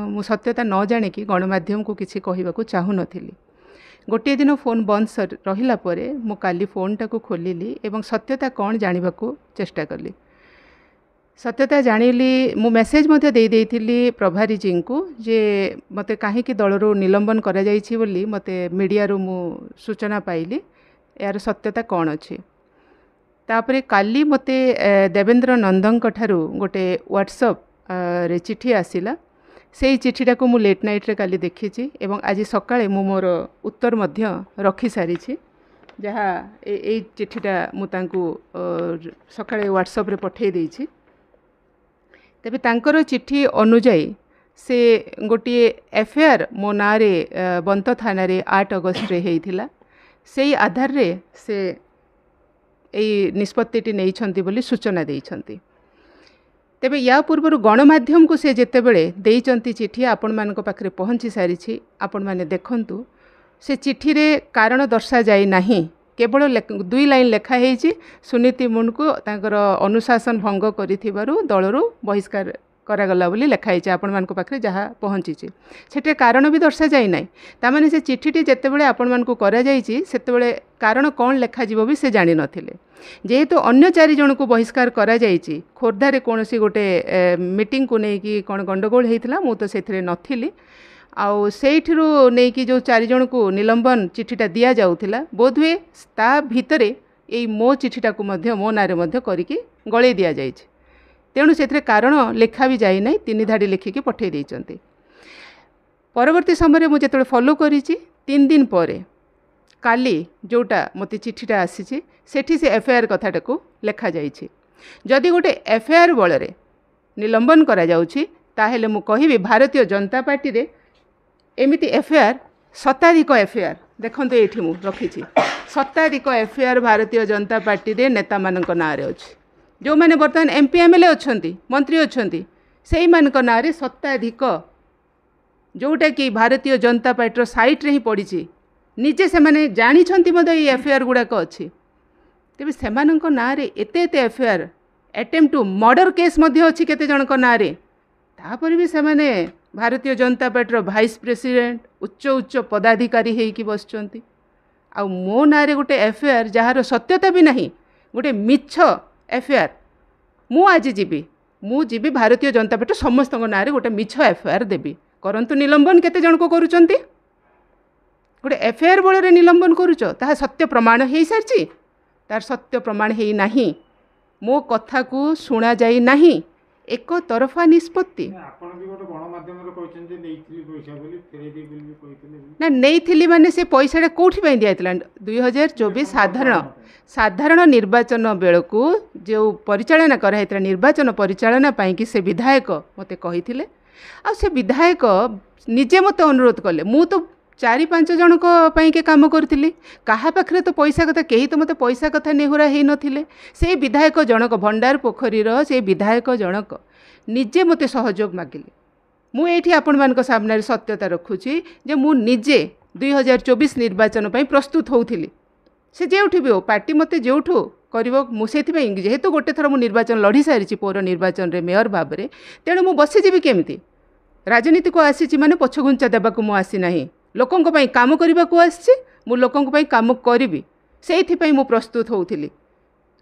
मु सत्यता न जाणिकी गणमाध्यम को किसी कहवाक चाहू नी गोटे दिन फोन बंद रहिला परे मु काली फोन टाको खोलिली एवं सत्यता कौन जानिबा को चेष्टा कली। सत्यता जानिली मु मेसेज मध्य दे देइथिली प्रभारी जी को जे मते काहे कि दलरो निलंबन करा जाइछि बोली मते मीडिया रो मु सूचना पाइली यार सत्यता कौन अछि। तापरे काली मते देवेंद्र नंदन ठारू गोटे व्हाट्सएप रे चिठी आसिला से चिठीटा को मु लेट नाइट रे काली देखिछि एवं आज सकाळे मु मोर उत्तर मध्य रखी सारी जहाँ ए चिठीटा मु तांकु सकाळे व्हाट्सएप रे पठे देइछि। तेबे तांकर चिठी अनुजाई से गोटे एफआईआर मो ना रे बंत थाना रे 8 अगस्त रे हेइथिला सेई आधार रे से एई निष्पत्तिटी नेइछंती बोली सूचना देइछंती। तेबे या पूर्व गणमाध्यम को से जेतेबेले देइचंती चिठी आपण मानक पाखरे पहुंची सारिछि आपण माने देखंतु से चिठी रे कारण दर्शा जाई नाही केवल 2 लाइन लेखा हेइछि सुनीति मुंडको तांकर अनुशासन भंग करिथिबारु दलरु बहिष्कार करागला बोली लेखा हेइछि आपण मानक पाखरे जहा पहुंचीछि सेटे कारण भी दर्शा जाई नाही तामाने से चिठीटी जेतेबेले आपण मानक करा जाइछि सेतेबेले कारण कोन लेखा जीवो भी से जानि नथिले जेहेतु अन्य 4 जन को बहिष्कार करा जाइछि खोर्धारे कोनोसी गोटे मीटिंग को नै कि कोन गंडगोल हेइथिला मु तो सेथिरे नथिली आउ सेठिरु नै कि जो 4 जन को निलंबन चिठीटा दिया जाउथिला बोधवे ता भितरे एई मो चिठीटा को मध्य मो नारे मध्य करिकि गळे दिया जाइछि तेणु से कारण लेखा भी जाई नहीं 3 धाड़ी लिखिकी पठे देइचंती। परवर्ती समय मुझे जो फॉलो करी 3 दिन पर काली जोटा मते चिठीटा आसी सेठी से एफआईआर कथाटा को लेखा जाइछि जदि गोटे एफआईआर बल रे निलंबन करा जाउछि ताहेले मु कहिबी भारतीय जनता पार्टी रे एमिति एफआईआर शताधिक एफआईआर देखंतु एठी मु रखिछि शताधिक एफआईआर भारतीय जनता पार्टी रे नेता मानक नारे अछि जो मैंने बर्तमान एमपी एमएलए अच्छी मंत्री अच्छा से मानक ना शताधिक जोटा कि भारतीय जनता पार्टी साइट रे ही पड़ी निजे से माने जानी एफआईआर गुड़ाक अच्छी तेज से ना एते FIR attempt to murder case अच्छी केते जनक ना तापर भी से माने Bharatiya Janata party vice president उच्च उच्च पदाधिकारी होइकी बसचंती आ मो ना गोटे एफआईआर जार सत्यता भी नहीं गोटे मिछ एफआईआर मु आज जीवी भारतीय जनता पार्टी समस्त ना गोटे मिछ एफआईआर देवी करंतु निलंबन केते जन को करूचंती गोटे एफआईआर बल रे निलंबन करूच ता सत्य प्रमाण हो सारी तार सत्य प्रमाण है नहीं मो कथा को शुणा जाई नहीं एक तरफा निष्पत्ति ना नहीं माने से पैसा कौटी दिया 2024 साधारण निर्वाचन बेलू जो परिचालना कराई निर्वाचन परिचालना कि से विधायक मते कही आ से विधायक निजे मत अनुरोध कले मु तो 4-5 जन के काम करी क्या पाखे तो पैसा कथा कहीं तो मत पैसा कथा नेहुरा हो नथिले से विधायक जनक भंडार पोखरीर से विधायक जनक निजे मते सहयोग मागिले मु एठी आपण मानक सामने सत्यता रखुची जे मु निजे 2024 निर्वाचन पई प्रस्तुत होउथिली से जेउठी भी हो पार्टी मते जेउठू करिवो मु सेथिपई जेहेतु गोटे थर मु निर्वाचन लड़ी सारिची पौर निर्वाचन रे मेयर भाबरे तेणु मु बसी जीवी केमिति राजनीति को आसीची माने पछगुंचा देबाकू मु आसी नाही लोकंक पई काम करबाकू आसी मु लोकंक पई काम करिवि सेथिपई मु प्रस्तुत होउथिली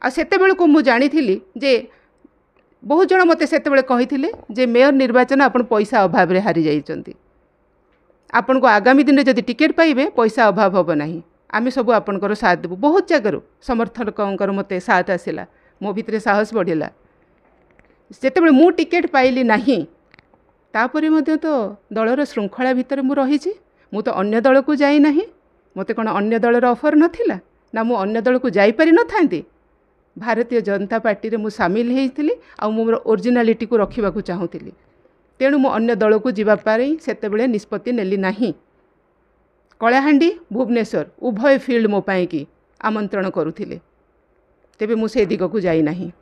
आ सेते बेल को मु जानिथिली जे बहुत जन मते सेते बेले कहिथिले जे मेयर निर्वाचन आपण पैसा अभाव रे हारि जाइचंती आपण को आगामी दिन जदि टिकेट पाइबे पैसा अभाव होबो नाही आमे सब आपनकर साथ देबु बहुत जगह समर्थकंकर मते साथ आसिला मो भितरे साहस बढ़िला सेते बेले मु टिकेट पाइली नाही तापरे मध्ये तो दलर श्रृंखला भितर मु रहिछि मु तो अन्य दल को जाई नाही मते कोन अन्य दलर ऑफर नथिला ना मु अन्य दल को जाई पारि नथांती भारतीय जनता पार्टी रे मु शामिल हेइथिली आ मोर ओरिजिनालिटी को रखिबा को चाहूतिली तेणु मु अन्य दल को जीवा पारि सेते बेले निष्पत्ति नेली नाही कलाहांडी भुवनेश्वर उभय फील्ड मो पाई की आमंत्रण करुथिले तेबे मु से दिग को जाई नाही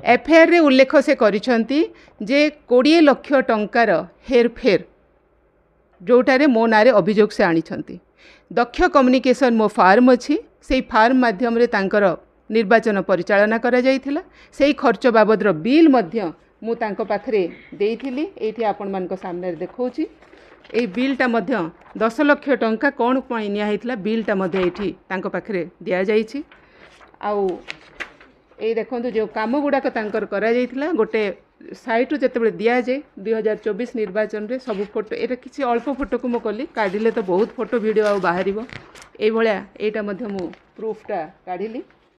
एफआईआर रे उल्लेख से करिसंती जे 20 लाख टंकार हेरफेर जोटारे मो नारे अभियोग से आनिछंती दक्ष कम्युनिकेशन मो फार्म अच्छी से फार्म माध्यम रे तांकर निर्वाचन परिचालना करा जाइथिला सेही खर्च बाबदर बिल मध्य ମୁଁ ତାଙ୍କ ପାଖରେ ଦେଇଥିଲି। ଏଇଠି ଆପଣମାନଙ୍କ ସାମ୍ନାରେ ଦେଖାଉଛି। এই ବିଲ୍ଟା ମଧ୍ୟ 10 ଲକ୍ଷ ଟଙ୍କା କ'ଣ ପାଇଁ ନିଆ ହେଇଥିଲା ବିଲ୍ଟା ମଧ୍ୟ ଏଇଠି ତାଙ୍କ ପାଖରେ ଦିଆଯାଇଛି। ଆଉ ଏଇ ଦେଖନ୍ତୁ ଯେଉଁ କାମ ଗୁଡ଼ାକ ତାଙ୍କର କରାଯାଇଥିଲା ଗୋଟେ ସାଇଟ୍ରୁ ଯେତେବେଳେ ଦିଆଯାଏ 2024 ନିର୍ବାଚନରେ ସବୁ ଫଟୋ ଏଇଟା କିଛି ଅଳ୍ପ ଫଟୋକୁ ମୁଁ କଲି, କାଢ଼ିଲେ ତ ବହୁତ ଫଟୋ ଭିଡ଼ିଓ ଆଉ ବାହାରିବ। ଏଇଭଳିଆ ଏଇଟା ମଧ୍ୟ ମୁଁ ପ୍ରୁଫ୍ଟା କାଢ଼ିଲି।